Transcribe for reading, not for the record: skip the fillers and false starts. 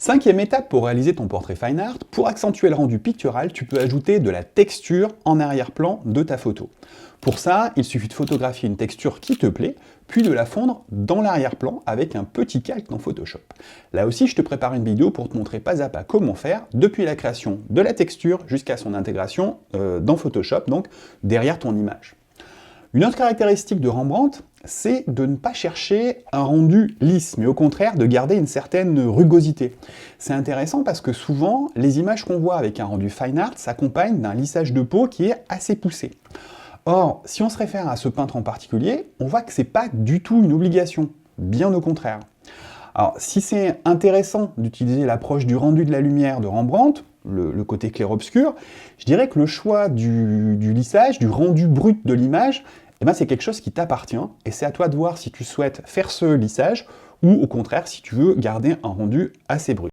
Cinquième étape pour réaliser ton portrait fine art, pour accentuer le rendu pictural, tu peux ajouter de la texture en arrière-plan de ta photo. Pour ça, il suffit de photographier une texture qui te plaît, puis de la fondre dans l'arrière-plan avec un petit calque dans Photoshop. Là aussi, je te prépare une vidéo pour te montrer pas à pas comment faire, depuis la création de la texture jusqu'à son intégration dans Photoshop, donc derrière ton image. Une autre caractéristique de Rembrandt, c'est de ne pas chercher un rendu lisse, mais au contraire de garder une certaine rugosité. C'est intéressant parce que souvent, les images qu'on voit avec un rendu fine art s'accompagnent d'un lissage de peau qui est assez poussé. Or, si on se réfère à ce peintre en particulier, on voit que c'est pas du tout une obligation, bien au contraire. Alors, si c'est intéressant d'utiliser l'approche du rendu de la lumière de Rembrandt, le côté clair-obscur, je dirais que le choix du lissage, du rendu brut de l'image, eh ben, c'est quelque chose qui t'appartient, et c'est à toi de voir si tu souhaites faire ce lissage, ou au contraire si tu veux garder un rendu assez brut.